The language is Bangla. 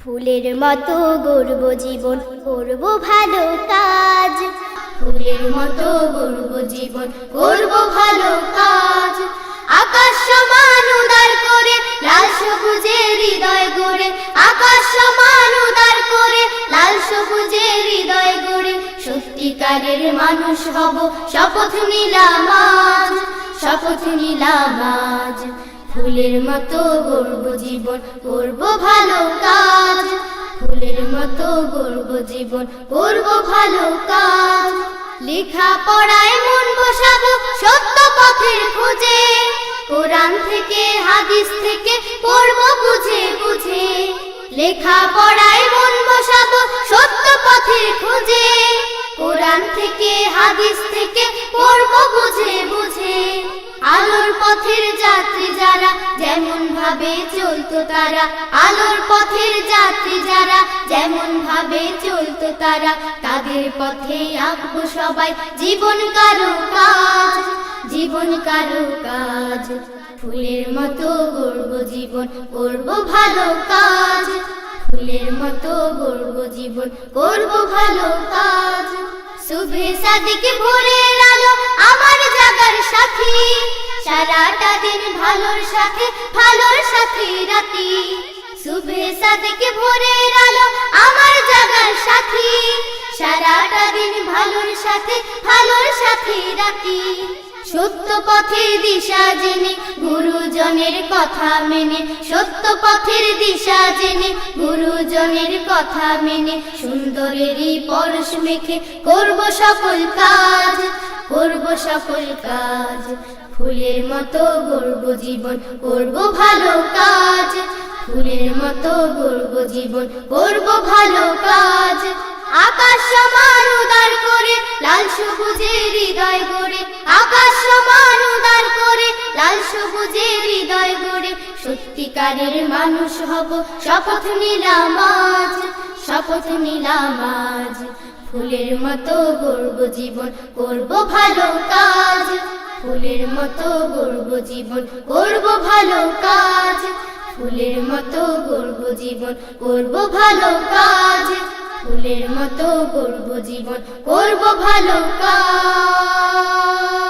ফুলের মতো গড়ব জীবন, করব ভালো কাজ। ফুলের মতো গড়ব জীবন, করব ভালো কাজ। আকাশ সমান উদার করে, লাল সবুজের হৃদয় গড়ে। আকাশ সমান উদার করে, লাল সবুজের হৃদয় গড়ে। সত্যিকারের মানুষ হব, শপথ নিলাম আজ, শপথ নিলাম আজ। ফুলের মতো গড়ব জীবন, করব ভালো কাজ। ফুলের মতো গড়ব জীবন, করব ভালো কাজ। লেখা পড়ায় মন বসাবো সত্য পথের খোঁজে। কোরআন থেকে হাদিস থেকে পড়ব বুঝে বুঝে। লেখা পড়ায় মন বসাবো সত্য পথের খোঁজে। কোরআন থেকে হাদিস থেকে পড়ব বুঝে বুঝে। আলোর পথের যাত্রী যারা, যেমন ভাবে চলতো তারা। আলোর পথের যাত্রী যারা, যেমন ভাবে চলতো তারা। তাদের পথে আঁকবো সবাই জীবন কারো কাজ, জীবন কারো কাজ। ফুলের মতো গড়ব জীবন, করব ভালো কাজ। ফুলের মতো গড়ব জীবন, করব ভালো কাজ। সুবহে সাদিক ভোরের আলো আমার জাগার সাথী। সারাটা দিন ভালোর সাথে, ভালোর সাথে রাতি। সুবহে সাদিক ভোরের আলো আমার জাগার সাথী। সারাটা দিন ভালোর সাথে, ভালোর সাথে রাতি। সত্য পথের দিশা জেনে, গুরুজনের কথা মেনে। সত্য পথের দিশা জেনে, গুরুজনের কথা মেনে। সুন্দরেরই পরশ মেখে করব সকল কাজ, করব সকল কাজ। ফুলের মতো গড়ব জীবন, করব ভালো কাজ। ফুলের মতো গড়ব জীবন, করব ভালো কাজ। আকাশ সমান উদার করে, লাল সবুজের হৃদয় গড়ে। আকাশ সমান উদার করে, লাল সবুজের হৃদয় গড়ে। সত্যিকারের মানুষ হব, শপথ নিলাম আজ, শপথ নিলাম আজ। ফুলের মতো গড়ব জীবন, করব ভালো কাজ। ফুলের মতো গড়ব জীবন, করব ভালো কাজ। ফুলের মতো গড়ব জীবন, করব ভালো কাজ। ফুলের মতো গড়ব জীবন, করব ভালো কাজ।